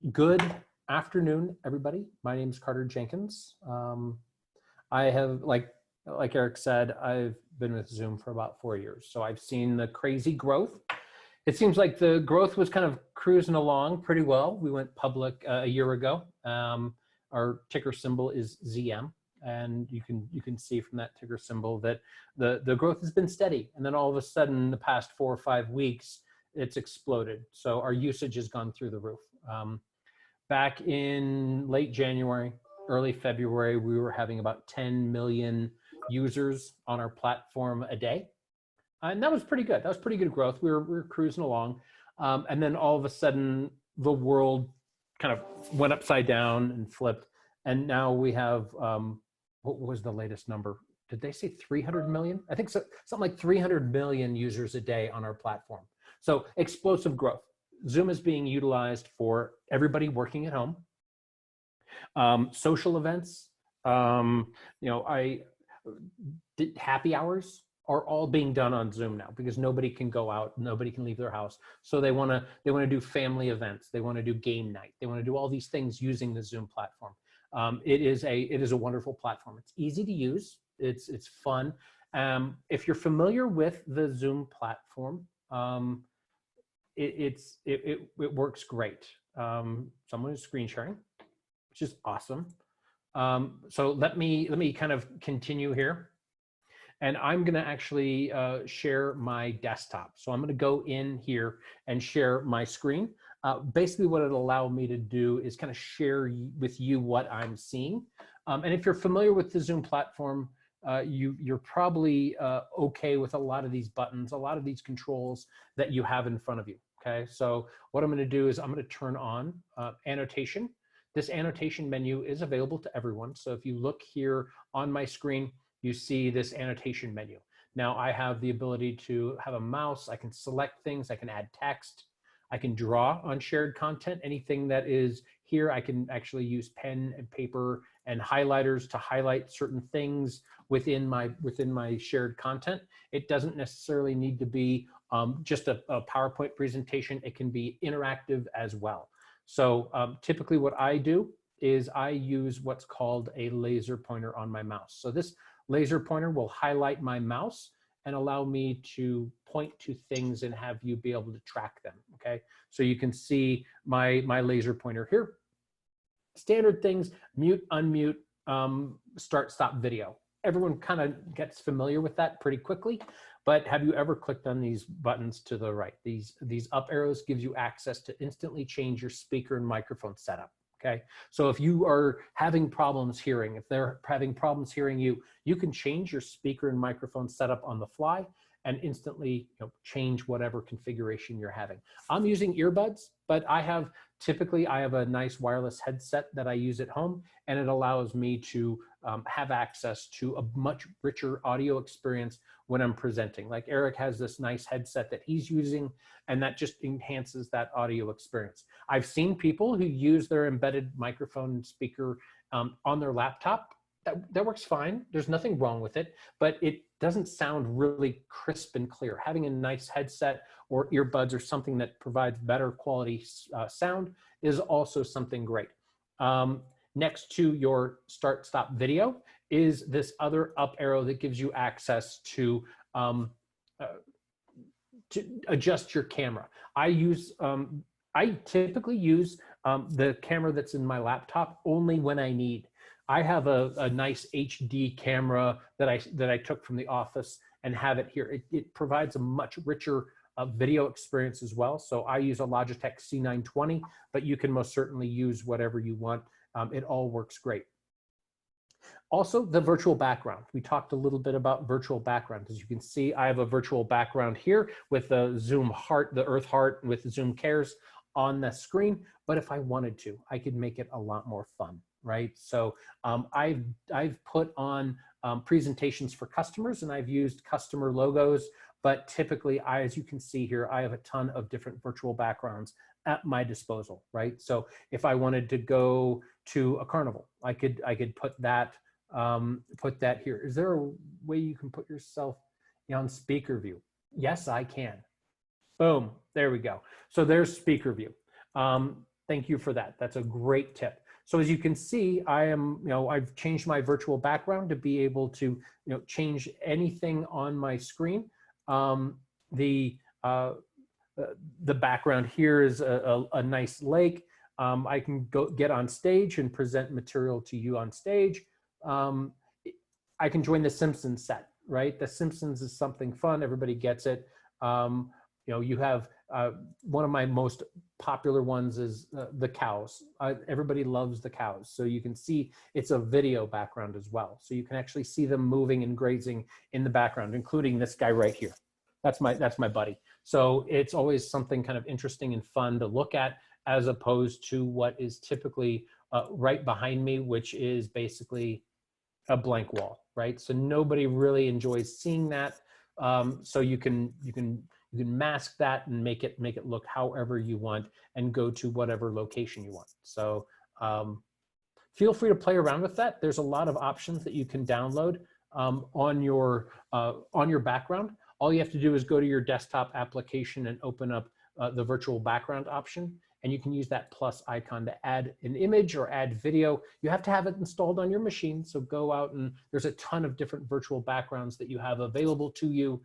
Good afternoon, everybody. My name is Carter Jenkins. I have, like Eric said, I've been with Zoom for about 4 years. So I've seen the crazy growth. It seems like the growth was kind of cruising along pretty well. We went public a year ago. Our ticker symbol is ZM. And you can see from that ticker symbol that the growth has been steady. And then all of a sudden, the past 4 or 5 weeks, it's exploded. So our usage has gone through the roof. Back in late January, early February, we were having about 10 million users on our platform a day. And that was pretty good. That was pretty good growth. We were cruising along. And then all of a sudden, the world kind of went upside down and flipped. And now we have, what was the latest number? Did they say 300 million? I think so, something like 300 million users a day on our platform. So explosive growth. Zoom is being utilized for everybody working at home, social events. Happy hours are all being done on Zoom now because nobody can go out, nobody can leave their house. So they want to do family events, they want to do game night, they want to do all these things using the Zoom platform. It is a wonderful platform. It's easy to use. It's fun. If you're familiar with the Zoom platform, it works great. Someone is screen sharing, which is awesome. So let me kind of continue here, and I'm going to actually share my desktop. So I'm going to go in here and share my screen. Basically, what it'll allow me to do is kind of share with you what I'm seeing. And if you're familiar with the Zoom platform, you're probably okay with a lot of these buttons, a lot of these controls that you have in front of you. Okay, so what I'm going to do is I'm going to turn on annotation. This annotation menu is available to everyone. So if you look here on my screen, you see this annotation menu. Now I have the ability to have a mouse. I can select things. I can add text. I can draw on shared content. Anything that is here, I can actually use pen and paper and highlighters to highlight certain things within my shared content. It doesn't necessarily need to be just a PowerPoint presentation. It can be interactive as well. So typically what I do is I use what's called a laser pointer on my mouse. So this laser pointer will highlight my mouse and allow me to point to things and have you be able to track them, okay? So you can see my laser pointer here. Standard things, mute, unmute, start, stop video. Everyone kind of gets familiar with that pretty quickly, but have you ever clicked on these buttons to the right? These up arrows gives you access to instantly change your speaker and microphone setup. Okay, so if you are having problems hearing, if they're having problems hearing you, you can change your speaker and microphone setup on the fly and instantly change whatever configuration you're having. I'm using earbuds, but typically I have a nice wireless headset that I use at home, and it allows me to have access to a much richer audio experience when I'm presenting. Like Eric has this nice headset that he's using, and that just enhances that audio experience. I've seen people who use their embedded microphone and speaker on their laptop. That works fine. There's nothing wrong with it, but it doesn't sound really crisp and clear. Having a nice headset or earbuds or something that provides better quality sound is also something great. Next to your start stop video is this other up arrow that gives you access to adjust your camera. I typically use the camera that's in my laptop only when I need. I have a nice HD camera that I took from the office and have it here. It provides a much richer video experience as well. So I use a Logitech C920, but you can most certainly use whatever you want. It all works great. Also, the virtual background. We talked a little bit about virtual background. As you can see, I have a virtual background here with the Zoom heart, the Earth heart with Zoom Cares on the screen. But if I wanted to, I could make it a lot more fun, right? So I've put on presentations for customers, and I've used customer logos. But typically, as you can see here, I have a ton of different virtual backgrounds at my disposal, right? So if I wanted to go to a carnival, I could put that here. Is there a way you can put yourself on speaker view? Yes, I can. Boom, there we go. So there's speaker view. Thank you for that. That's a great tip. So as you can see, I've changed my virtual background to be able to, change anything on my screen. The background here is a nice lake. I can get on stage and present material to you on stage. I can join the Simpsons set, right? The Simpsons is something fun. Everybody gets it. You have one of my most popular ones is the cows. Everybody loves the cows. So you can see it's a video background as well. So you can actually see them moving and grazing in the background, including this guy right here. That's my buddy. So it's always something kind of interesting and fun to look at, as opposed to what is typically right behind me, which is basically a blank wall, right? So nobody really enjoys seeing that. So you can mask that and make it look however you want and go to whatever location you want. So feel free to play around with that. There's a lot of options that you can download on your background. All you have to do is go to your desktop application and open up the virtual background option, and you can use that plus icon to add an image or add video. You have to have it installed on your machine, so go out and there's a ton of different virtual backgrounds that you have available to you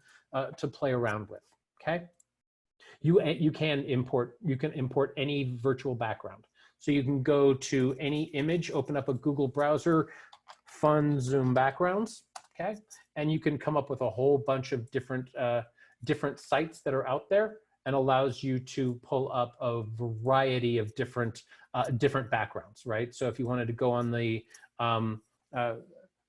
to play around with. Okay, you can import any virtual background. So you can go to any image, open up a Google browser, fun Zoom backgrounds, okay, and you can come up with a whole bunch of different sites that are out there, and allows you to pull up a variety of different backgrounds, right? So if you wanted to go on the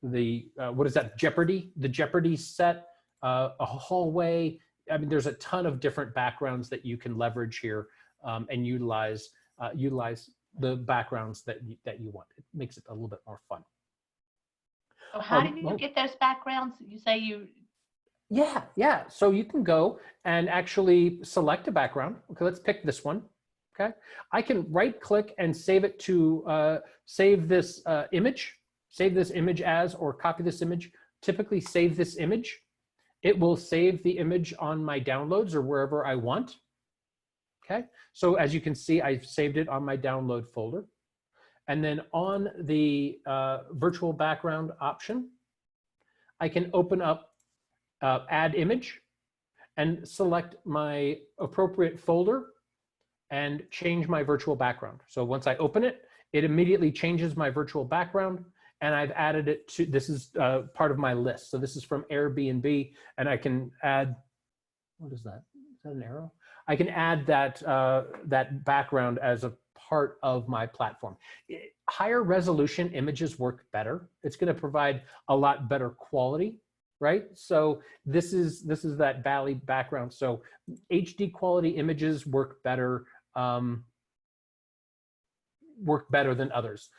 what is that, Jeopardy? The Jeopardy set, a hallway. I mean, there's a ton of different backgrounds that you can leverage here and utilize the backgrounds that you want. It makes it a little bit more fun. So how do you get those backgrounds? You say you... Yeah. So you can go and actually select a background. Okay, let's pick this one. Okay, I can right click and save it to save this image. Save this image as, or copy this image. Typically save this image. It will save the image on my downloads or wherever I want. Okay, so as you can see, I've saved it on my download folder. And then on the virtual background option, I can open up add image and select my appropriate folder and change my virtual background. So once I open it, it immediately changes my virtual background, and I've added it to, this is part of my list. So this is from Airbnb, and I can add, what is that? Is that an arrow? I can add that, that background as a part of my platform. Higher resolution images work better. It's going to provide a lot better quality, right? So this is that Valley background. So HD quality images work better than others.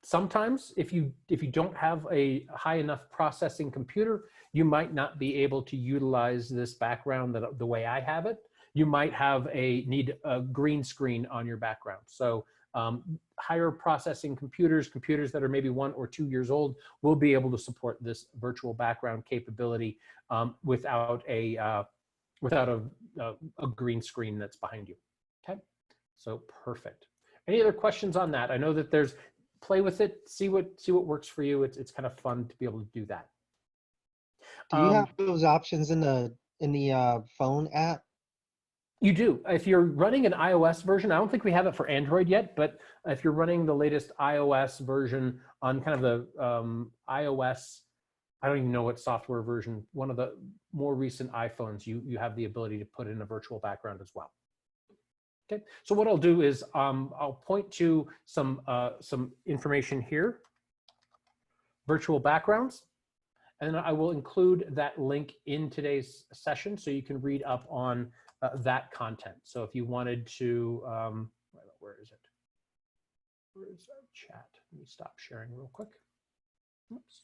Sometimes if you don't have a high enough processing computer, you might not be able to utilize this background the way I have it. You might need a green screen on your background. So higher processing computers that are maybe 1 or 2 years old, will be able to support this virtual background capability without a green screen that's behind you. Okay, so perfect. Any other questions on that? I know that there's, play with it, see what works for you. It's kind of fun to be able to do that. Do you have those options in the phone app? You do. If you're running an iOS version, I don't think we have it for Android yet, but if you're running the latest iOS version on kind of the iOS, I don't even know what software version, one of the more recent iPhones, you have the ability to put in a virtual background as well. Okay, so what I'll do is I'll point to some information here, virtual backgrounds, and then I will include that link in today's session so you can read up on that content. So if you wanted to, where is it? Where is our chat? Let me stop sharing real quick. Oops.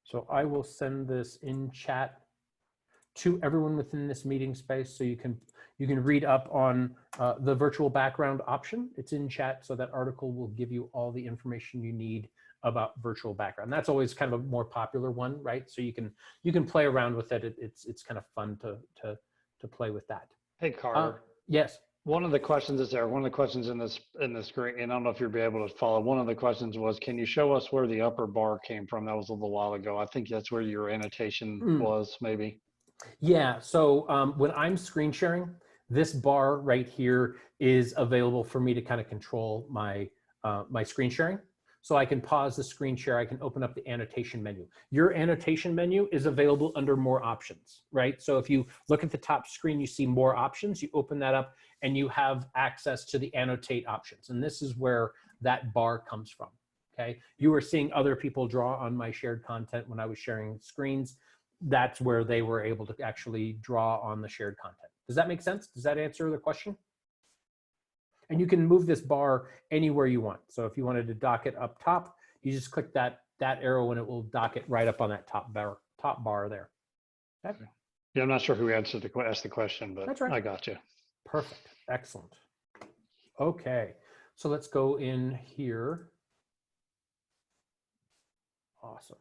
So I will send this in chat to everyone within this meeting space, so you can read up on the virtual background option. It's in chat, so that article will give you all the information you need about virtual background. That's always kind of a more popular one, right? So you can play around with it. It's kind of fun to play with that. Hey, Carter. Yes. One of the questions is there. One of the questions in the screen, and I don't know if you'll be able to follow. One of the questions was, can you show us where the upper bar came from? That was a little while ago. I think that's where your annotation was, maybe. Yeah. So when I'm screen sharing, this bar right here is available for me to kind of control my my screen sharing. So I can pause the screen share. I can open up the annotation menu. Your annotation menu is available under more options, right? So if you look at the top screen, you see more options. You open that up and you have access to the annotate options. And this is where that bar comes from, okay? You were seeing other people draw on my shared content when I was sharing screens. That's where they were able to actually draw on the shared content. Does that make sense? Does that answer the question? And you can move this bar anywhere you want. So if you wanted to dock it up top, you just click that arrow and it will dock it right up on that top bar there. Okay. Yeah, I'm not sure who asked the question, but That's right. I got you. Perfect. Excellent. Okay. So let's go in here. Awesome.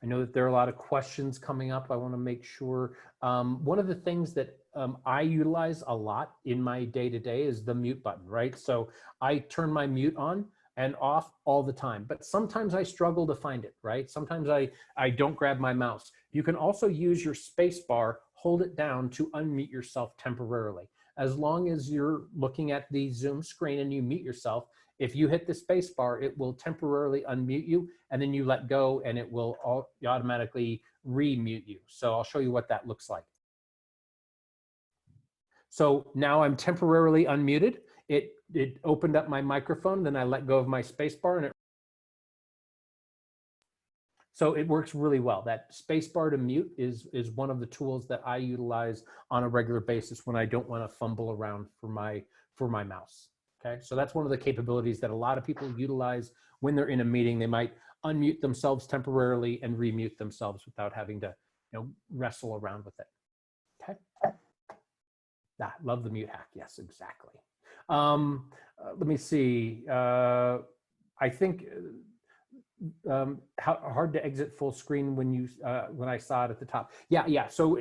I know that there are a lot of questions coming up. I want to make sure. One of the things that I utilize a lot in my day-to-day is the mute button, right? So I turn my mute on and off all the time, but sometimes I struggle to find it, right? Sometimes I don't grab my mouse. You can also use your space bar, hold it down to unmute yourself temporarily. As long as you're looking at the Zoom screen and you mute yourself, if you hit the space bar, it will temporarily unmute you, and then you let go and it will automatically re-mute you. So I'll show you what that looks like. So now I'm temporarily unmuted. It opened up my microphone, then I let go of my space bar and so it works really well. That space bar to mute is one of the tools that I utilize on a regular basis when I don't want to fumble around for my mouse. Okay, so that's one of the capabilities that a lot of people utilize when they're in a meeting. They might unmute themselves temporarily and remute themselves without having to, wrestle around with it. Okay. Love the mute hack. Yes, exactly. Let me see. I think hard to exit full screen when I saw it at the top. Yeah. So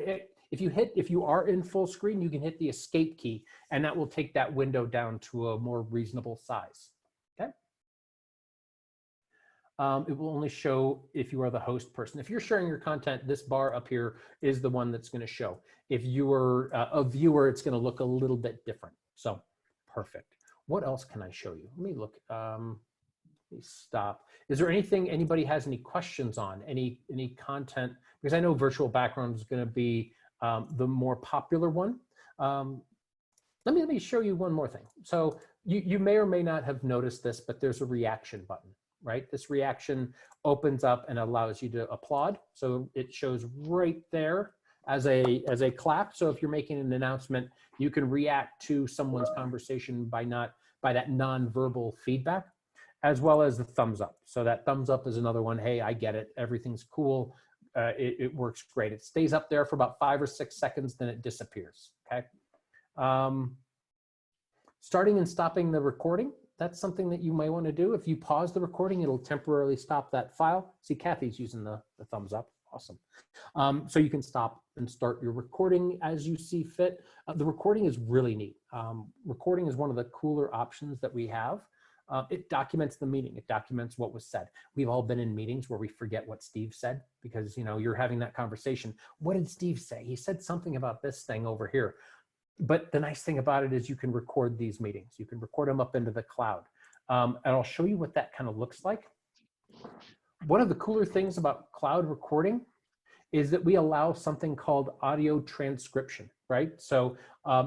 if you are in full screen, you can hit the escape key and that will take that window down to a more reasonable size. Okay. It will only show if you are the host person. If you're sharing your content, this bar up here is the one that's going to show. If you are a viewer, it's going to look a little bit different. So perfect. What else can I show you? Let me look. Let me stop. Is there anything anybody has any questions on? Any content? Because I know virtual background is going to be the more popular one. Let me show you one more thing. So you may or may not have noticed this, but there's a reaction button, right? This reaction opens up and allows you to applaud. So it shows right there as a clap. So if you're making an announcement, you can react to someone's conversation by that nonverbal feedback, as well as the thumbs up. So that thumbs up is another one. Hey, I get it. Everything's cool. It works great. It stays up there for about 5 or 6 seconds, then it disappears. Okay. Starting and stopping the recording. That's something that you might want to do. If you pause the recording, it'll temporarily stop that file. See, Kathy's using the thumbs up. Awesome. So you can stop and start your recording as you see fit. The recording is really neat. Recording is one of the cooler options that we have. It documents the meeting. It documents what was said. We've all been in meetings where we forget what Steve said because, you're having that conversation. What did Steve say? He said something about this thing over here. But the nice thing about it is you can record these meetings. You can record them up into the cloud. And I'll show you what that kind of looks like. One of the cooler things about cloud recording is that we allow something called audio transcription, right? So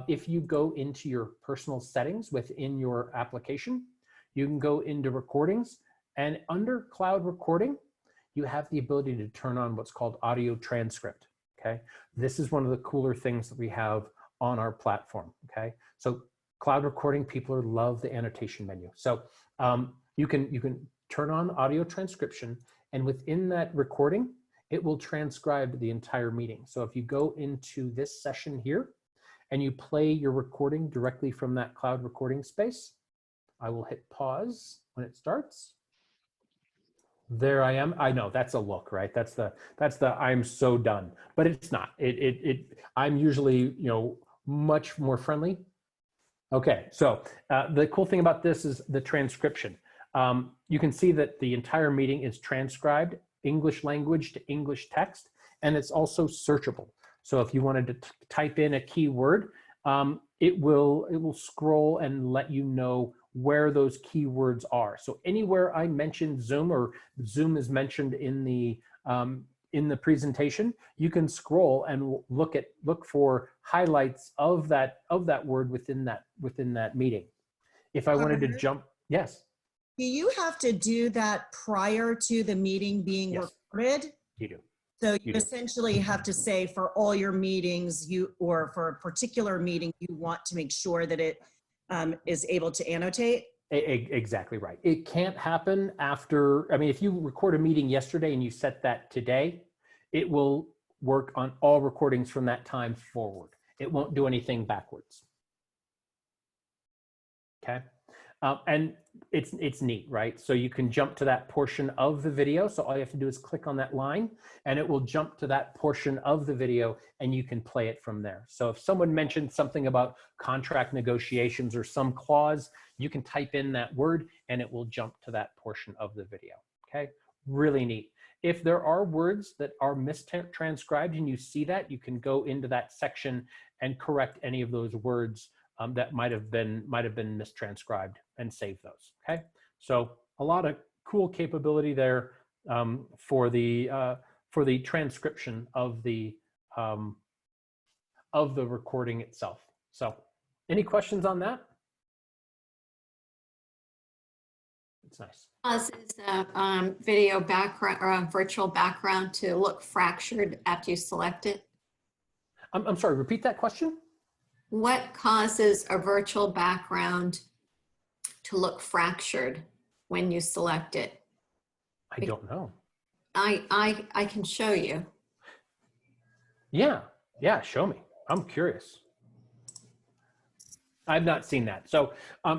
if you go into your personal settings within your application, you can go into recordings, and under cloud recording, you have the ability to turn on what's called audio transcript, okay? This is one of the cooler things that we have on our platform, okay? So cloud recording, people love the annotation menu. So you can turn on audio transcription, and within that recording, it will transcribe the entire meeting. So if you go into this session here and you play your recording directly from that cloud recording space, I will hit pause when it starts. There I am. I know that's a look, right? That's the I'm so done, but it's not. I'm usually, much more friendly Okay, so the cool thing about this is the transcription. You can see that the entire meeting is transcribed, English language to English text, and it's also searchable. So if you wanted to type in a keyword, it will scroll and let you know where those keywords are. So anywhere I mentioned Zoom or Zoom is mentioned in the presentation, you can scroll and look for highlights of that word within that meeting. If I wanted to jump, yes. Do you have to do that prior to the meeting being Yes. recorded? You do. So You you do. essentially have to say for all your meetings, or for a particular meeting, you want to make sure that it is able to annotate? Exactly right. It can't happen after, I mean, if you record a meeting yesterday and you set that today, it will work on all recordings from that time forward. It won't do anything backwards. Okay. And it's neat, right? So you can jump to that portion of the video. So all you have to do is click on that line and it will jump to that portion of the video and you can play it from there. So if someone mentioned something about contract negotiations or some clause, you can type in that word and it will jump to that portion of the video. Okay, really neat. If there are words that are mistranscribed and you see that, you can go into that section and correct any of those words that might have been mistranscribed and save those. Okay, so a lot of cool capability there for the transcription of the recording itself. So, any questions on that? It's nice. Causes a video background or a virtual background to look fractured after you select it? I'm sorry. Repeat that question. What causes a virtual background to look fractured when you select it? I don't know. I can show you. Yeah, show me. I'm curious. I've not seen that. So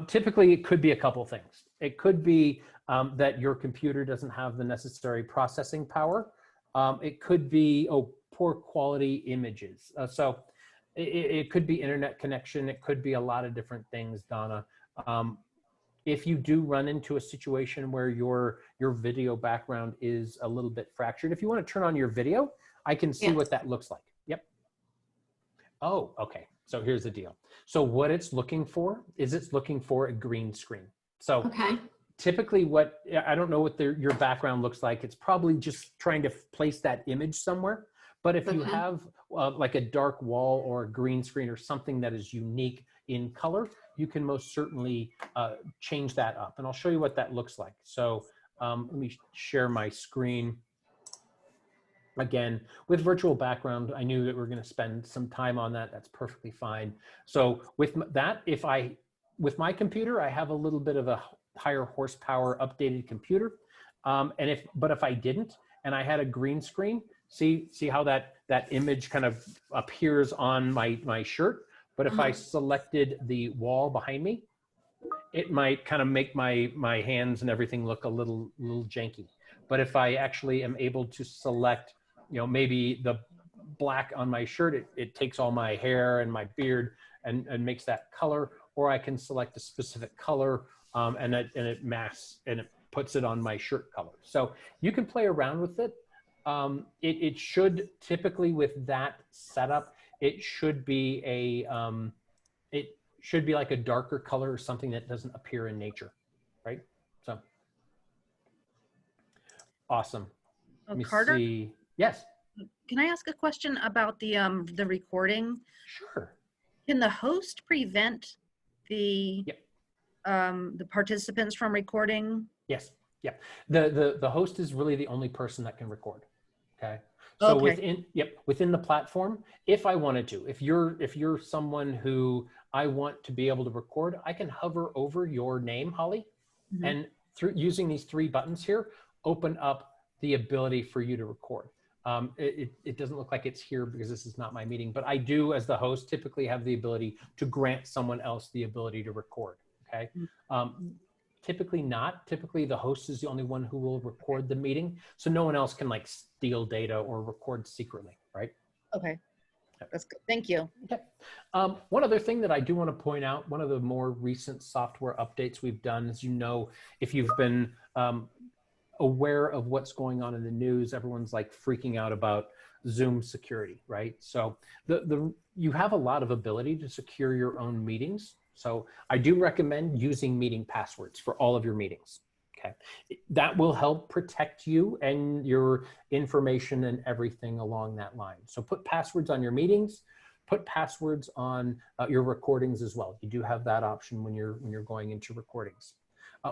typically it could be a couple things. It could be that your computer doesn't have the necessary processing power. It could be, poor quality images. So it could be internet connection. It could be a lot of different things, Donna. If you do run into a situation where your video background is a little bit fractured, if you want to turn on your video, I can see what that looks like. Yep. Oh, okay. So here's the deal. So what it's looking for is it's looking for a green screen. So Okay. typically I don't know what your background looks like. It's probably just trying to place that image somewhere. But if you have like a dark wall or a green screen or something that is unique in color, you can most certainly change that up. And I'll show you what that looks like. So let me share my screen. Again, with virtual background, I knew that we're going to spend some time on that. That's perfectly fine. So with that, with my computer, I have a little bit of a higher horsepower updated computer. But if I didn't, and I had a green screen, see how that image kind of appears on my shirt. But if I selected the wall behind me, it might kind of make my hands and everything look a little janky. But if I actually am able to select, maybe the black on my shirt, it takes all my hair and my beard and makes that color, or I can select a specific color and it masks and it puts it on my shirt color. So you can play around with it. It should typically, with that setup, it should be like a darker color or something that doesn't appear in nature, right? So awesome. Let me Carter, see. Yes. can I ask a question about the recording? Sure. Can the host prevent the participants from recording? Yes. Yeah. The host is really the only person that can record. Okay. So within the platform, if I wanted to, if you're someone who I want to be able to record, I can hover over your name, Holly, and through using these 3 buttons here, open up the ability for you to record. It doesn't look like it's here because this is not my meeting, but I do, as the host, typically have the ability to grant someone else the ability to record. Okay. Typically not. Typically the host is the only one who will record the meeting. So no one else can like steal data or record secretly, right? Okay. That's good. Thank you. Okay. One other thing that I do want to point out, one of the more recent software updates we've done, as you know, if you've been aware of what's going on in the news, everyone's like freaking out about Zoom security, right? So you have a lot of ability to secure your own meetings. So I do recommend using meeting passwords for all of your meetings. Okay, that will help protect you and your information and everything along that line. So put passwords on your meetings, put passwords on your recordings as well. You do have that option when you're going into recordings.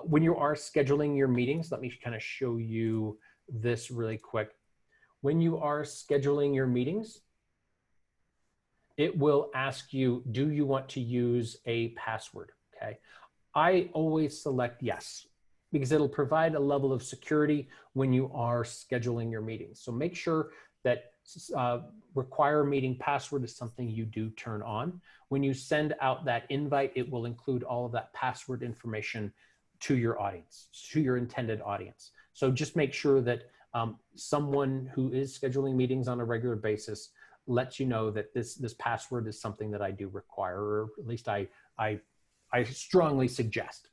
When you are scheduling your meetings, let me kind of show you this really quick. When you are scheduling your meetings, it will ask you, do you want to use a password? Okay, I always select yes, because it'll provide a level of security when you are scheduling your meetings. So make sure that require meeting password is something you do turn on. When you send out that invite, it will include all of that password information to your audience, to your intended audience. So just make sure that someone who is scheduling meetings on a regular basis lets you know that this password is something that I do require, or at least I strongly suggest.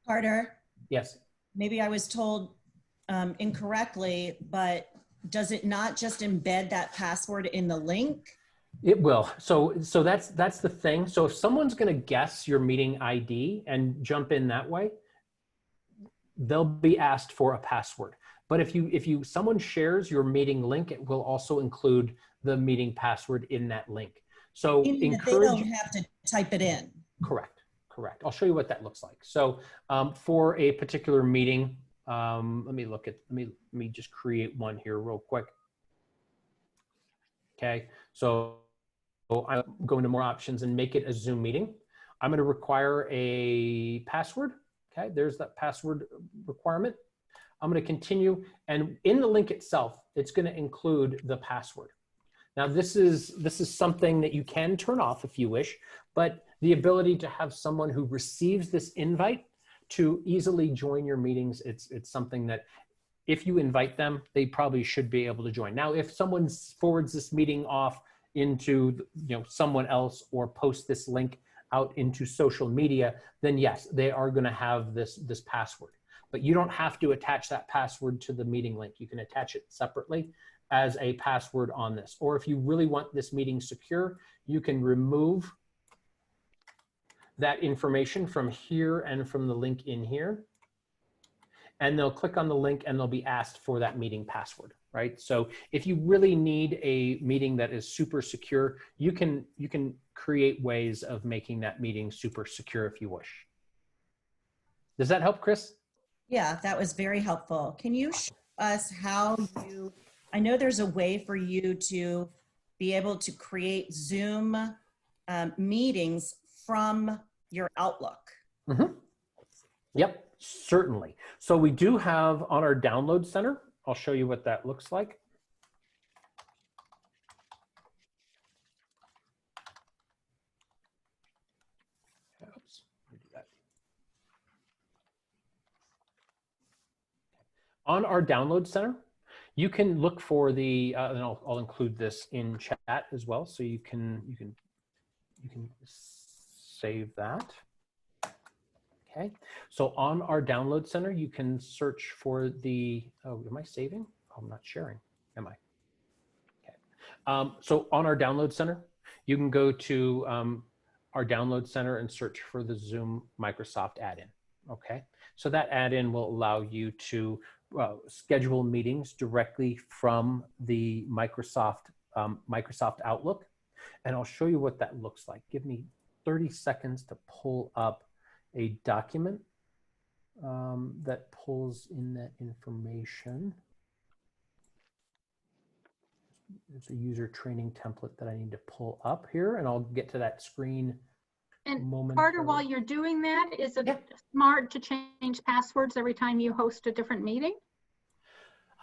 Carter? Yes. Maybe I was told incorrectly, but does it not just embed that password in the link? It will. So that's the thing. So if someone's going to guess your meeting ID and jump in that way, they'll be asked for a password. But if someone shares your meeting link, it will also include the meeting password in that link. So Meaning that they don't have to type it in. Correct. I'll show you what that looks like. So for a particular meeting, let me just create one here real quick. Okay, so I'm going to more options and make it a Zoom meeting. I'm going to require a password. Okay, there's that password requirement. I'm going to continue, and in the link itself, it's going to include the password. Now, this is something that you can turn off if you wish, but the ability to have someone who receives this invite to easily join your meetings, it's something that if you invite them, they probably should be able to join. Now, if someone forwards this meeting off into someone else or posts this link out into social media, then yes, they are going to have this password. But you don't have to attach that password to the meeting link. You can attach it separately as a password on this. Or if you really want this meeting secure, you can remove that information from here and from the link in here. And they'll click on the link and they'll be asked for that meeting password, right? So if you really need a meeting that is super secure, you can create ways of making that meeting super secure if you wish. Does that help, Chris? Yeah, that was very helpful. Can you show us how I know there's a way for you to be able to create Zoom meetings from your Outlook. Mm-hmm. Yep, certainly. So we do have on our download center, I'll show you what that looks like. Oops, let me do that. On our download center, you can look for the, and I'll include this in chat as well, so you can save that. Okay, so on our download center, you can search for the, oh, am I saving? Oh, I'm not sharing, am I? Okay, so on our download center, you can go to our download center and search for the Zoom Microsoft add-in, okay? So that add-in will allow you to schedule meetings directly from the Microsoft Outlook. And I'll show you what that looks like. Give me 30 seconds to pull up a document that pulls in that information. There's a user training template that I need to pull up here, and I'll get to that screen. And Carter, while you're doing that, is it smart to change passwords every time you host a different meeting?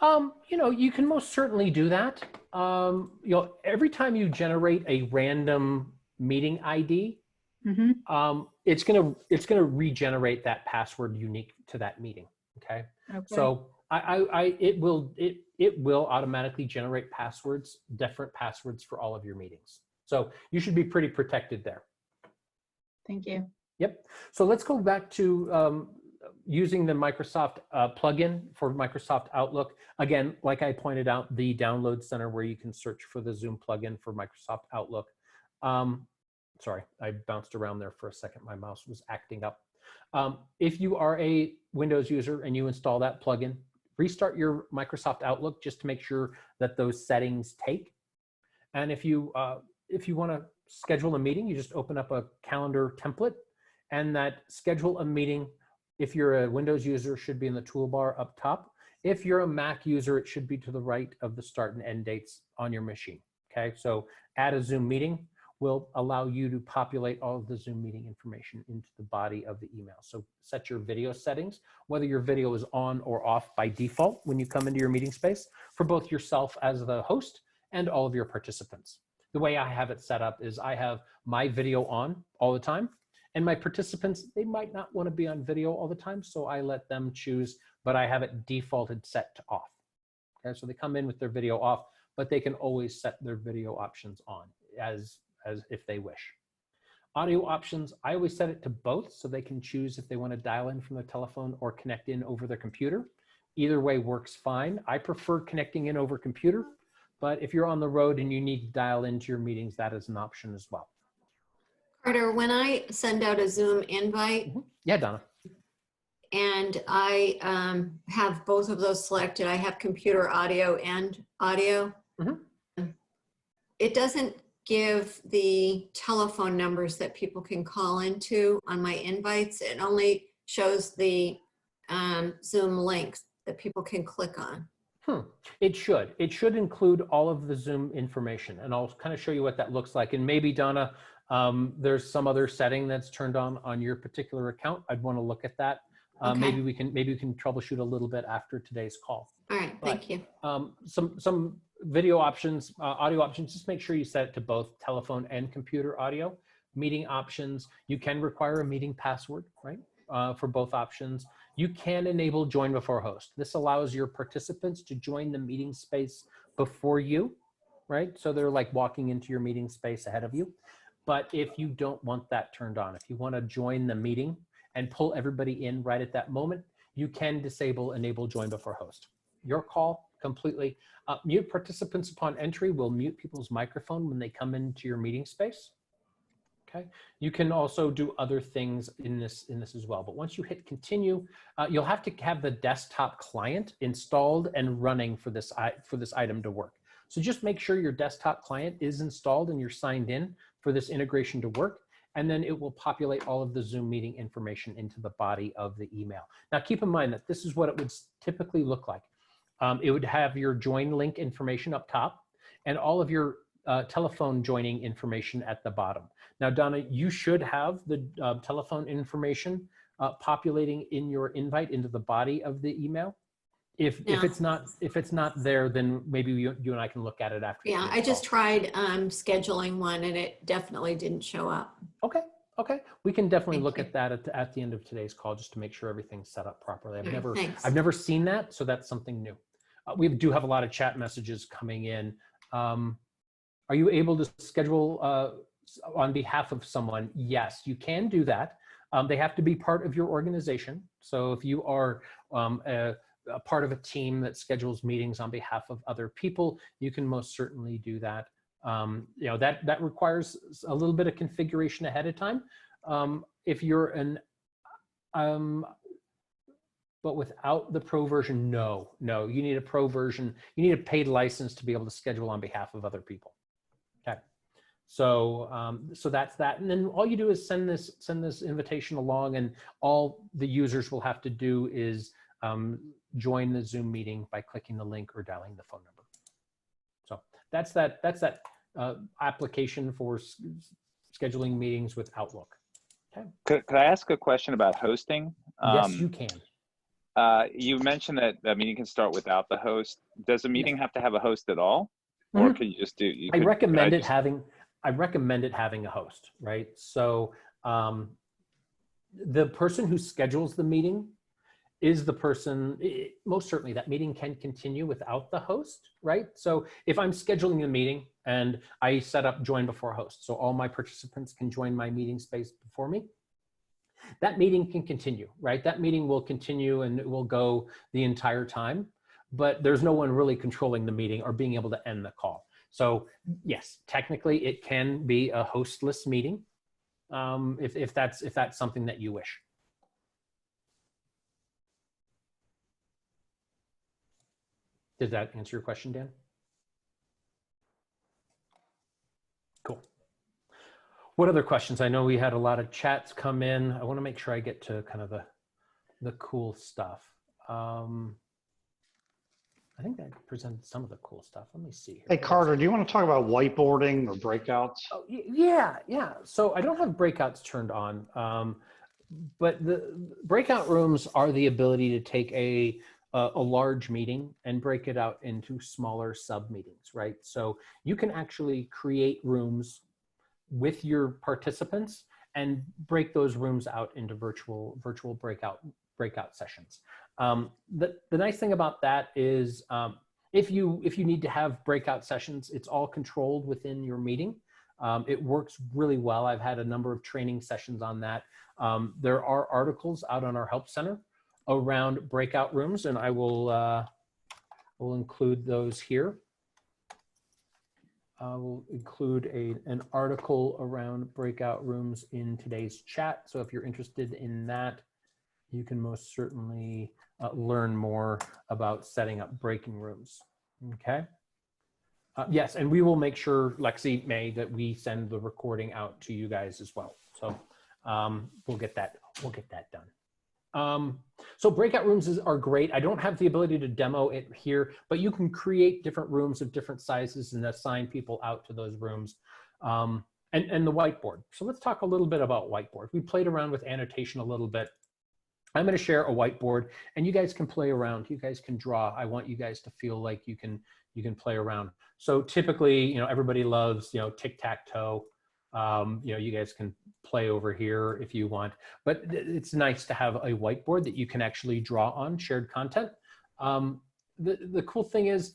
You can most certainly do that. Every time you generate a random meeting ID, it's gonna regenerate that password unique to that meeting. Okay. So it will automatically generate passwords, different passwords for all of your meetings. So you should be pretty protected there. Thank you. Yep. So let's go back to using the Microsoft plugin for Microsoft Outlook. Again, like I pointed out, the download center where you can search for the Zoom plugin for Microsoft Outlook. Sorry, I bounced around there for a second. My mouse was acting up. If you are a Windows user and you install that plugin, restart your Microsoft Outlook just to make sure that those settings take. And if you want to schedule a meeting, you just open up a calendar template, and that schedule a meeting, if you're a Windows user, should be in the toolbar up top. If you're a Mac user, it should be to the right of the start and end dates on your machine. Okay, so add a Zoom meeting will allow you to populate all of the Zoom meeting information into the body of the email. So set your video settings, whether your video is on or off by default when you come into your meeting space, for both yourself as the host and all of your participants. The way I have it set up is I have my video on all the time, and my participants, they might not want to be on video all the time, so I let them choose, but I have it defaulted set to off. Okay, so they come in with their video off, but they can always set their video options on as if they wish. Audio options, I always set it to both, so they can choose if they want to dial in from their telephone or connect in over their computer. Either way works fine. I prefer connecting in over computer, but if you're on the road and you need to dial into your meetings, that is an option as well. Carter, when I send out a Zoom invite, Yeah, Donna. and I have both of those selected, I have computer audio and audio. It doesn't give the telephone numbers that people can call into on my invites. It only shows the Zoom links that people can click on. It should. It should include all of the Zoom information, and I'll kind of show you what that looks like. And maybe, Donna, there's some other setting that's turned on your particular account. I'd want to look at that. Okay. Maybe we can troubleshoot a little bit after today's call. All right, thank you. Some video options, audio options, just make sure you set it to both telephone and computer audio. Meeting options, you can require a meeting password, right? For both options. You can enable join before host. This allows your participants to join the meeting space before you, right? So they're like walking into your meeting space ahead of you. But if you don't want that turned on, if you want to join the meeting and pull everybody in right at that moment, you can disable enable join before host. Your call completely. Mute participants upon entry will mute people's microphone when they come into your meeting space. Okay. You can also do other things in this as well. But once you hit continue, you'll have to have the desktop client installed and running for this item to work. So just make sure your desktop client is installed and you're signed in for this integration to work. And then it will populate all of the Zoom meeting information into the body of the email. Now keep in mind that this is what it would typically look like. It would have your join link information up top and all of your telephone joining information at the bottom. Now, Donna, you should have the telephone information populating in your invite into the body of the email. If it's not there, then maybe you and I can look at it after. Yeah, I just tried scheduling one and it definitely didn't show up. Okay. We can definitely look at that at the end of today's call just to make sure everything's set up properly. I've never seen that, so that's something new. We do have a lot of chat messages coming in. Are you able to schedule on behalf of someone? Yes, you can do that. They have to be part of your organization. So if you are a part of a team that schedules meetings on behalf of other people, you can most certainly do that. That requires a little bit of configuration ahead of time. If you're but without the pro version, no, you need a pro version. You need a paid license to be able to schedule on behalf of other people. Okay, so that's that. And then all you do is send this invitation along, and all the users will have to do is join the Zoom meeting by clicking the link or dialing the phone number. So that's that application for scheduling meetings with Outlook. Okay. Could I ask a question about hosting? Yes, you can. You mentioned that a meeting can start without the host. Does a meeting have to have a host at all, or can you just do? I recommend it having a host, right? So the person who schedules the meeting is the person, most certainly that meeting can continue without the host, right? So if I'm scheduling a meeting and I set up join before host, so all my participants can join my meeting space before me, that meeting can continue, right? That meeting will continue and it will go the entire time, but there's no one really controlling the meeting or being able to end the call. So yes, technically it can be a hostless meeting if that's something that you wish. Did that answer your question, Dan? Cool. What other questions? I know we had a lot of chats come in. I want to make sure I get to kind of the cool stuff. I think I presented some of the cool stuff. Let me see here. Hey, Carter, do you want to talk about whiteboarding or breakouts? Oh, yeah. So I don't have breakouts turned on, but the breakout rooms are the ability to take a large meeting and break it out into smaller sub meetings, right? So you can actually create rooms with your participants and break those rooms out into virtual breakout sessions. The nice thing about that is if you need to have breakout sessions, it's all controlled within your meeting. It works really well. I've had a number of training sessions on that. There are articles out on our help center around breakout rooms, and I will include those here. I will include an article around breakout rooms in today's chat. So if you're interested in that, you can most certainly learn more about setting up breaking rooms. Okay. Yes, and we will make sure, Lexi, May, that we send the recording out to you guys as well. So we'll get that done. So breakout rooms are great. I don't have the ability to demo it here, but you can create different rooms of different sizes and assign people out to those rooms. And the whiteboard. So let's talk a little bit about whiteboard. We played around with annotation a little bit. I'm going to share a whiteboard and you guys can play around. You guys can draw. I want you guys to feel like you can play around. So typically, everybody loves, tic-tac-toe. You guys can play over here if you want, but it's nice to have a whiteboard that you can actually draw on shared content. The cool thing is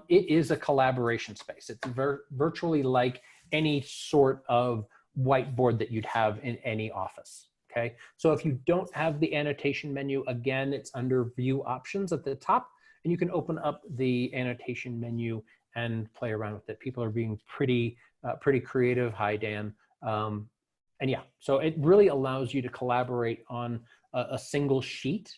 it is a collaboration space. It's virtually like any sort of whiteboard that you'd have in any office. Okay, so if you don't have the annotation menu, again, it's under view options at the top, and you can open up the annotation menu and play around with it. People are being pretty creative. Hi, Dan. And yeah, so it really allows you to collaborate on a single sheet.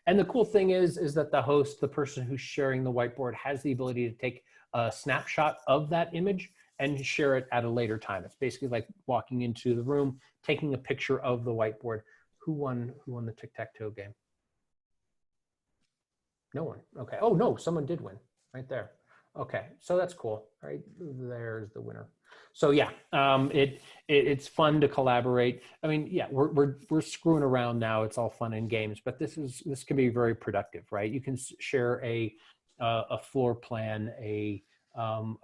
And the cool thing is that the host, the person who's sharing the whiteboard, has the ability to take a snapshot of that image and share it at a later time. It's basically like walking into the room, taking a picture of the whiteboard. Who won the tic-tac-toe game? No one. Okay. Oh no, someone did win right there. Okay, so that's cool. All right, there's the winner. So yeah, it's fun to collaborate. I mean, yeah, we're screwing around now. It's all fun and games, but this can be very productive, right? You can share a floor plan, a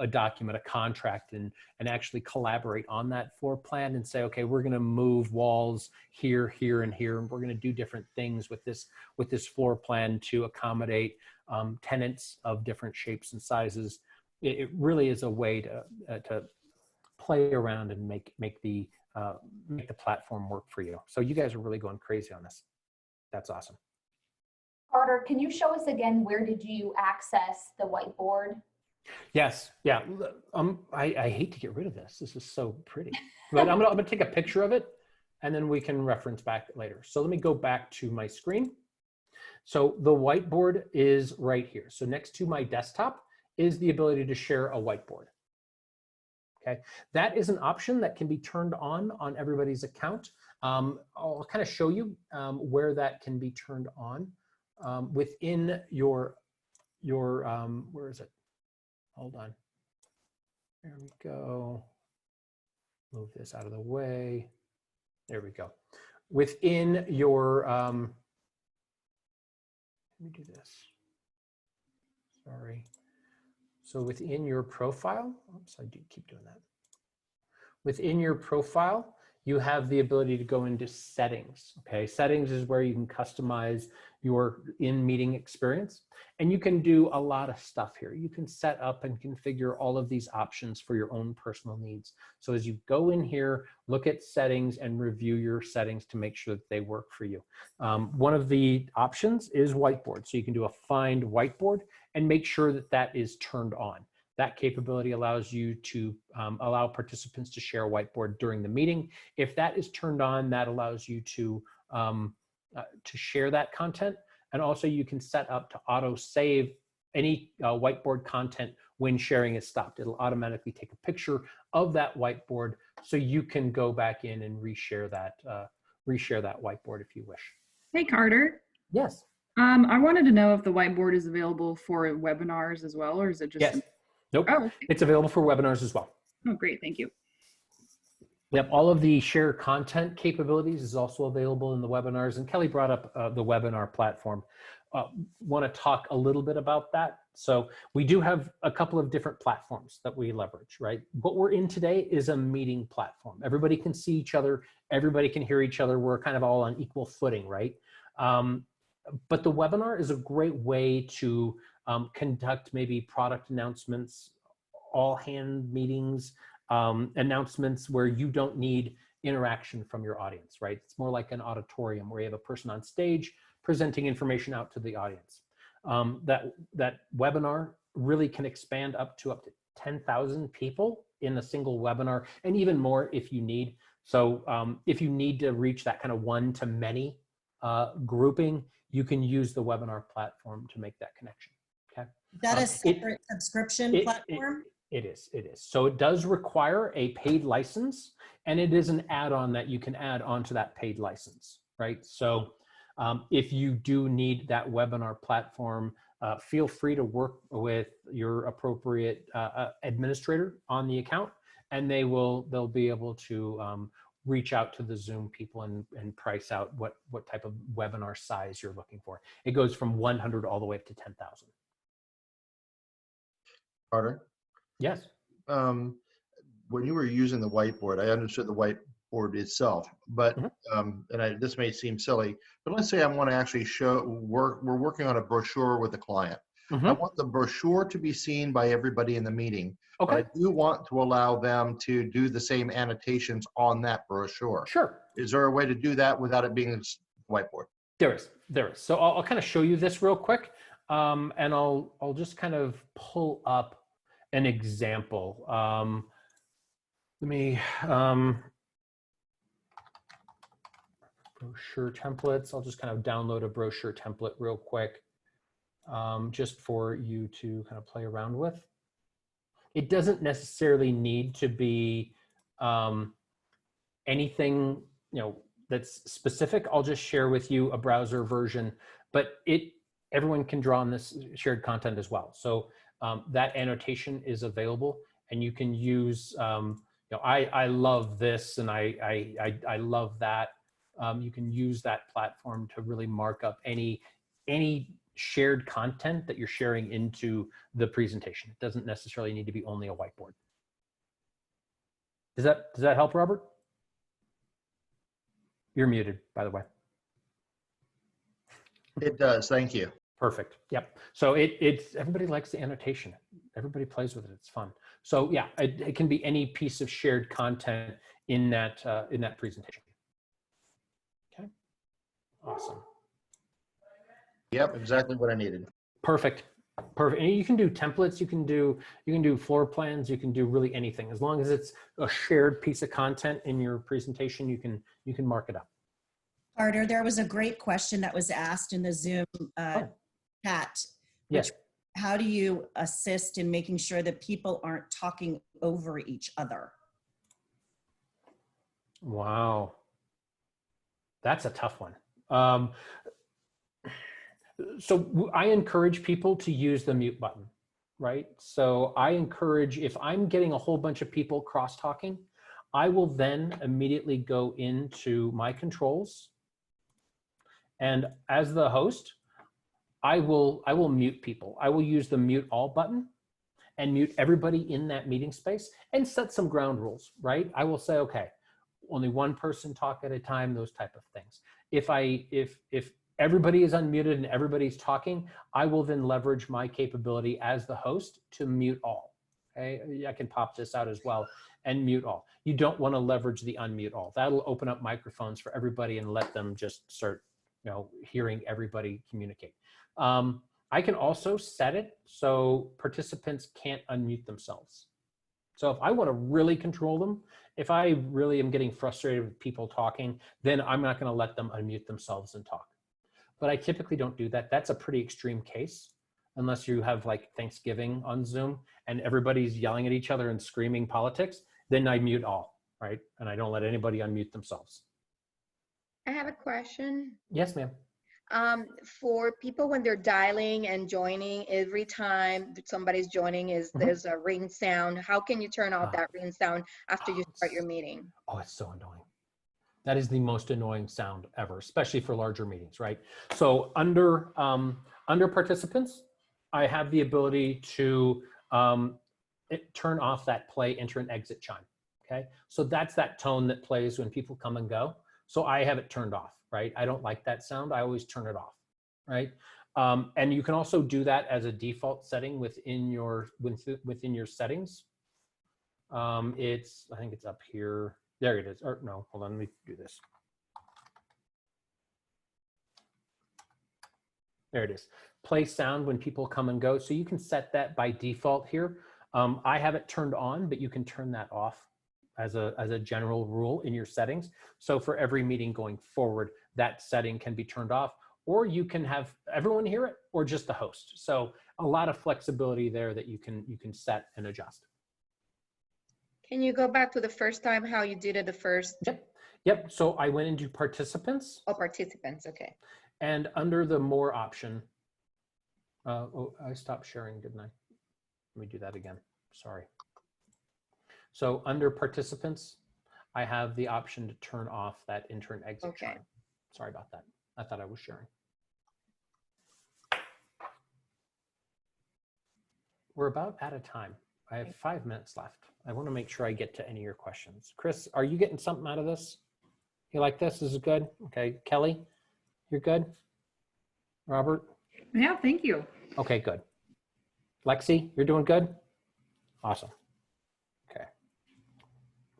document, a contract, and actually collaborate on that floor plan and say, okay, we're going to move walls here, here, and here, and we're going to do different things with this floor plan to accommodate tenants of different shapes and sizes. It really is a way to play around and make the platform work for you. So you guys are really going crazy on this. That's awesome. Carter, can you show us again, where did you access the whiteboard? Yes, yeah. I hate to get rid of this. This is so pretty, but I'm gonna take a picture of it, and then we can reference back later. So let me go back to my screen. So the whiteboard is right here. So next to my desktop is the ability to share a whiteboard. Okay, that is an option that can be turned on everybody's account. I'll kind of show you where that can be turned on within your where is it? Hold on. There we go. Move this out of the way. There we go. Within your, let me do this. Sorry. So within your profile, oops, I do keep doing that. Within your profile, you have the ability to go into settings. Okay, settings is where you can customize your in-meeting experience, and you can do a lot of stuff here. You can set up and configure all of these options for your own personal needs. So as you go in here, look at settings and review your settings to make sure that they work for you. One of the options is whiteboard. So you can do a find whiteboard and make sure that that is turned on. That capability allows you to allow participants to share a whiteboard during the meeting. If that is turned on, that allows you to share that content. And also you can set up to auto save any whiteboard content when sharing is stopped. It'll automatically take a picture of that whiteboard so you can go back in and reshare that whiteboard if you wish. Hey, Carter. Yes. I wanted to know if the whiteboard is available for webinars as well, or is it just? Yes. Nope. Oh, okay. It's available for webinars as well. Oh, great. Thank you. Yep, all of the share content capabilities is also available in the webinars. And Kelly brought up the webinar platform. Want to talk a little bit about that? So we do have a couple of different platforms that we leverage, right? What we're in today is a meeting platform. Everybody can see each other. Everybody can hear each other. We're kind of all on equal footing, right? But the webinar is a great way to conduct maybe product announcements, all hand meetings, announcements where you don't need interaction from your audience, right? It's more like an auditorium where you have a person on stage presenting information out to the audience. That webinar really can expand up to 10,000 people in a single webinar, and even more if you need. So if you need to reach that kind of one-to-many grouping, you can use the webinar platform to make that connection. Okay. Is that a separate subscription platform? It is. So it does require a paid license, and it is an add-on that you can add onto that paid license, right? So if you do need that webinar platform, feel free to work with your appropriate administrator on the account, and they'll be able to reach out to the Zoom people and price out what type of webinar size you're looking for. It goes from 100 all the way up to 10,000. Carter? Yes. When you were using the whiteboard, I understood the whiteboard itself, but this may seem silly, but let's say I want to actually we're working on a brochure with a client. I want the brochure to be seen by everybody in the meeting. Okay. But I do want to allow them to do the same annotations on that brochure. Sure. Is there a way to do that without it being a whiteboard? There is. So I'll kind of show you this real quick, and I'll just kind of pull up an example. Let me brochure templates. I'll just kind of download a brochure template real quick, just for you to kind of play around with. It doesn't necessarily need to be anything that's specific. I'll just share with you a browser version, but everyone can draw on this shared content as well. So that annotation is available, and you can use. I love this, and I love that. You can use that platform to really mark up any shared content that you're sharing into the presentation. It doesn't necessarily need to be only a whiteboard. Does that help, Robert? You're muted, by the way. It does. Thank you. Perfect. Yep. So it's everybody likes the annotation. Everybody plays with it. It's fun. So yeah, it can be any piece of shared content in that presentation. Okay. Awesome. Yep, exactly what I needed. Perfect. And you can do templates, you can do floor plans, you can do really anything. As long as it's a shared piece of content in your presentation, you can mark it up. Carter, there was a great question that was asked in the Zoom chat. Yes. How do you assist in making sure that people aren't talking over each other? Wow. That's a tough one. So I encourage people to use the mute button, right? So I encourage, if I'm getting a whole bunch of people cross-talking, I will then immediately go into my controls. And as the host, I will mute people. I will use the mute all button and mute everybody in that meeting space and set some ground rules, right? I will say, okay, only one person talk at a time, those type of things. If everybody is unmuted and everybody's talking, I will then leverage my capability as the host to mute all. Okay, I can pop this out as well and mute all. You don't want to leverage the unmute all. That'll open up microphones for everybody and let them just start, hearing everybody communicate. I can also set it so participants can't unmute themselves. So if I want to really control them, if I really am getting frustrated with people talking, then I'm not going to let them unmute themselves and talk. But I typically don't do that. That's a pretty extreme case, unless you have like Thanksgiving on Zoom and everybody's yelling at each other and screaming politics, then I mute all, right? And I don't let anybody unmute themselves. I have a question. Yes, ma'am. For people when they're dialing and joining, every time that somebody's joining there's a ring sound. How can you turn off that ring sound after you start your meeting? Oh, it's so annoying. That is the most annoying sound ever, especially for larger meetings, right? So under participants, I have the ability to turn off that play, enter, and exit chime, okay? So that's that tone that plays when people come and go. So I have it turned off, right? I don't like that sound. I always turn it off, right? And you can also do that as a default setting within your settings. I think it's up here. There it is. Or no, hold on, let me do this. There it is. Play sound when people come and go. So you can set that by default here. I have it turned on, but you can turn that off as a general rule in your settings. So for every meeting going forward, that setting can be turned off, or you can have everyone hear it, or just the host. So a lot of flexibility there that you can set and adjust. Can you go back to the first time how you did it the first? Yep. So I went into participants. Oh, participants. Okay. And under the more option, oh, I stopped sharing, didn't I? Let me do that again. Sorry. So under participants, I have the option to turn off that enter and exit chime. Sorry about that. I thought I was sharing. We're about out of time. I have 5 minutes left. I want to make sure I get to any of your questions. Chris, are you getting something out of this? You like this? This is good? Okay. Kelly, you're good? Robert? Yeah, thank you. Okay, good. Lexi, you're doing good? Awesome. Okay.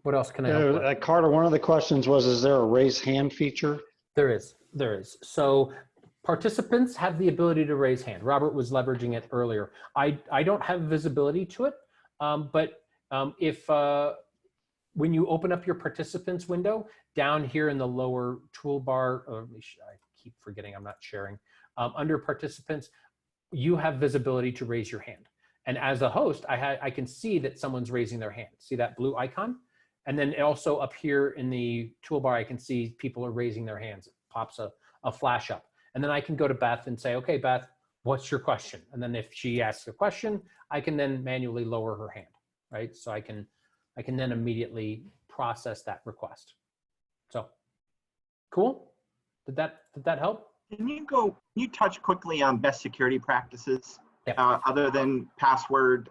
What else can I help with? Carter, one of the questions was, is there a raise hand feature? There is. So participants have the ability to raise hand. Robert was leveraging it earlier. I don't have visibility to it, but if when you open up your participants window, down here in the lower toolbar, I keep forgetting I'm not sharing, under participants, you have visibility to raise your hand. And as a host, I can see that someone's raising their hand. See that blue icon? And then also up here in the toolbar, I can see people are raising their hands. It pops a flash up. And then I can go to Beth and say, okay, Beth, what's your question? And then if she asks a question, I can then manually lower her hand, right? So I can then immediately process that request. So cool. Did that help? Can you touch quickly on best security practices other than password?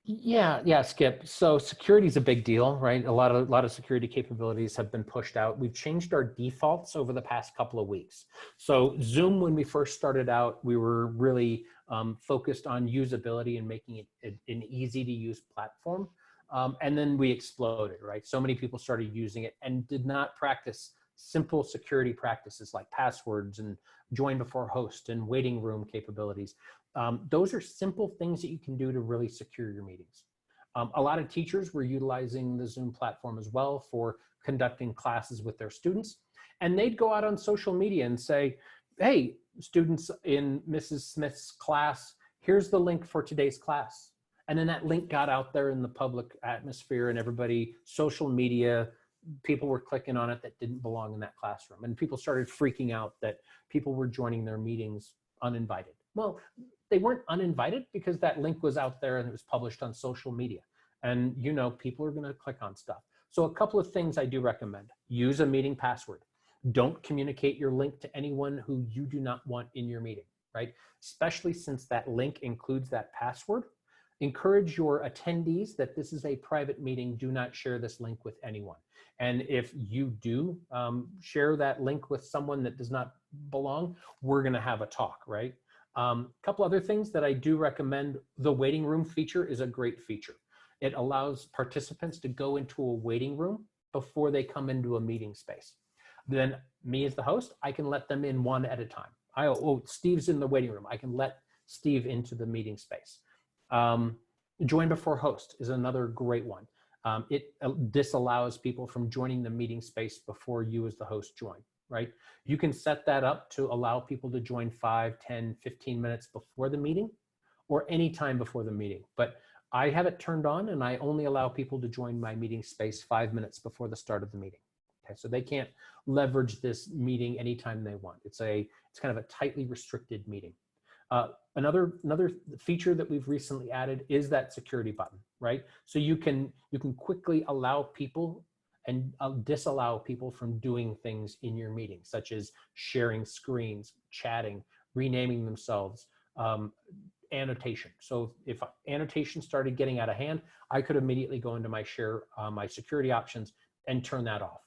Yeah, Skip. So security is a big deal, right? A lot of security capabilities have been pushed out. We've changed our defaults over the past couple of weeks. So Zoom, when we first started out, we were really focused on usability and making it an easy to use platform. And then we exploded, right? So many people started using it and did not practice simple security practices like passwords and join before host and waiting room capabilities. Those are simple things that you can do to really secure your meetings. A lot of teachers were utilizing the Zoom platform as well for conducting classes with their students. And they'd go out on social media and say, hey, students in Mrs. Smith's class, here's the link for today's class. And then that link got out there in the public atmosphere and everybody, social media, people were clicking on it that didn't belong in that classroom. And people started freaking out that people were joining their meetings uninvited. Well, they weren't uninvited because that link was out there and it was published on social media. And people are gonna click on stuff. So a couple of things I do recommend. Use a meeting password. Don't communicate your link to anyone who you do not want in your meeting, right? Especially since that link includes that password. encourage your attendees that this is a private meeting. Do not share this link with anyone. And if you do share that link with someone that does not belong, we're going to have a talk, right? A couple other things that I do recommend. The waiting room feature is a great feature. It allows participants to go into a waiting room before they come into a meeting space. Then me as the host, I can let them in one at a time. Oh, Steve's in the waiting room. I can let Steve into the meeting space. Join before host is another great one. It disallows people from joining the meeting space before you as the host join, right? You can set that up to allow people to join 5, 10, 15 minutes before the meeting or any time before the meeting. But I have it turned on and I only allow people to join my meeting space 5 minutes before the start of the meeting. Okay, so they can't leverage this meeting anytime they want. It's kind of a tightly restricted meeting. Another feature that we've recently added is that security button, right? So you can quickly allow people and disallow people from doing things in your meeting, such as sharing screens, chatting, renaming themselves, annotation. So if annotation started getting out of hand, I could immediately go into my my security options and turn that off.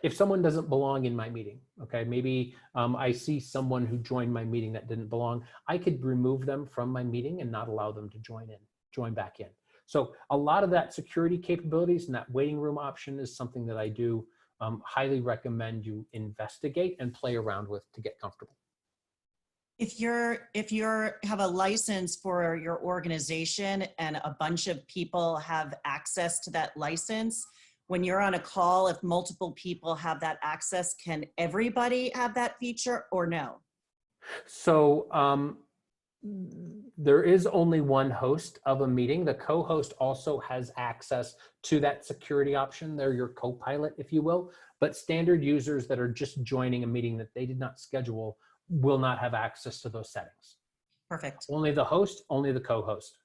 If someone doesn't belong in my meeting, okay, maybe I see someone who joined my meeting that didn't belong, I could remove them from my meeting and not allow them to join back in. So a lot of that security capabilities and that waiting room option is something that I do highly recommend you investigate and play around with to get comfortable. If you have a license for your organization and a bunch of people have access to that license, when you're on a call, if multiple people have that access, can everybody have that feature or no? So there is only one host of a meeting. The co-host also has access to that security option. They're your co-pilot, if you will. But standard users that are just joining a meeting that they did not schedule will not have access to those settings. Perfect. Only the host, only the co-host.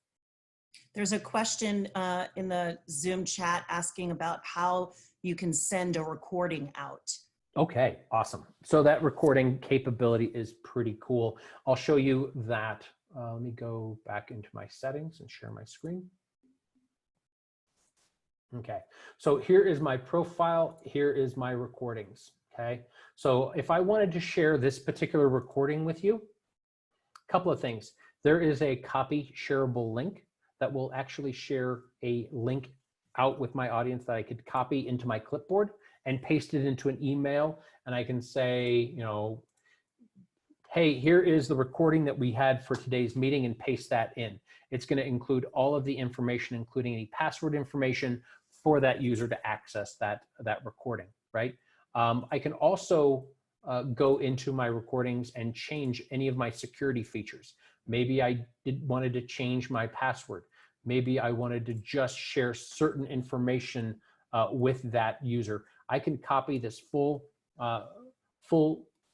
There's a question in the Zoom chat asking about how you can send a recording out. Okay, awesome. So that recording capability is pretty cool. I'll show you that. Let me go back into my settings and share my screen. Okay, so here is my profile. Here is my recordings. Okay, so if I wanted to share this particular recording with you, a couple of things. There is a copy shareable link that will actually share a link out with my audience that I could copy into my clipboard and paste it into an email. And I can say, you know, hey, here is the recording that we had for today's meeting, and paste that in. It's going to include all of the information, including any password information for that user to access that recording, right? I can also go into my recordings and change any of my security features. Maybe I wanted to change my password. Maybe I wanted to just share certain information with that user. I can copy this full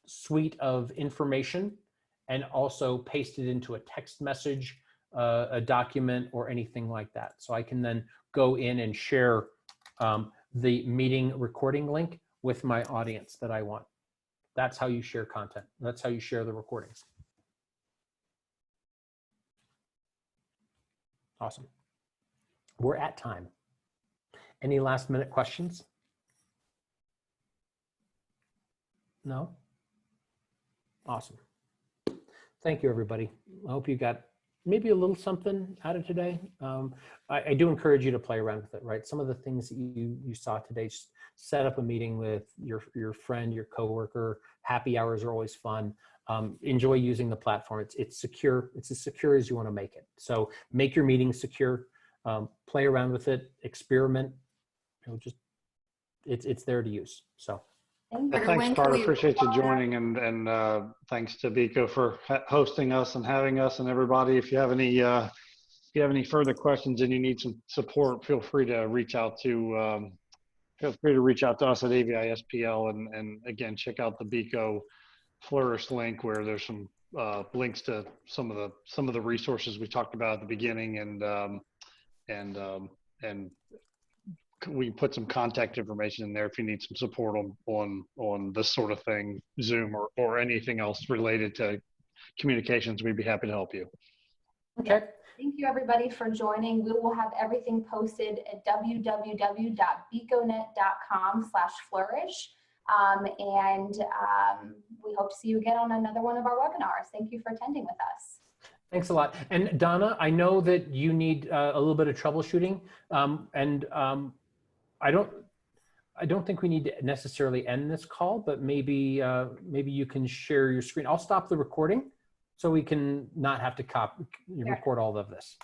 suite of information and also paste it into a text message, a document, or anything like that. So I can then go in and share the meeting recording link with my audience that I want. That's how you share content. That's how you share the recordings. Awesome. We're at time. Any last minute questions? No? Awesome. Thank you, everybody. I hope you got maybe a little something out of today. I do encourage you to play around with it, right? Some of the things that you saw today, just set up a meeting with your friend, your coworker. Happy hours are always fun. Enjoy using the platform. It's secure. It's as secure as you want to make it. So make your meetings secure. Play around with it. Experiment. You know, just it's there to use. So. Thanks, Carter. Appreciate you joining, and thanks to Biko for hosting us and having us, and everybody. If you have any further questions and you need some support, feel free to reach out to us at AVI SPL, and again, check out the Biko Flourish link where there's some links to some of the resources we talked about at the beginning, and we put some contact information in there if you need some support on this sort of thing, Zoom or anything else related to communications. We'd be happy to help you. Okay. Thank you, everybody, for joining. We will have everything posted at www.beconet.com/flourish. We hope to see you again on another one of our webinars. Thank you for attending with us. Thanks a lot. And Donna, I know that you need a little bit of troubleshooting, I don't think we need to necessarily end this call, but maybe you can share your screen. I'll stop the recording so we can not have to record all of this.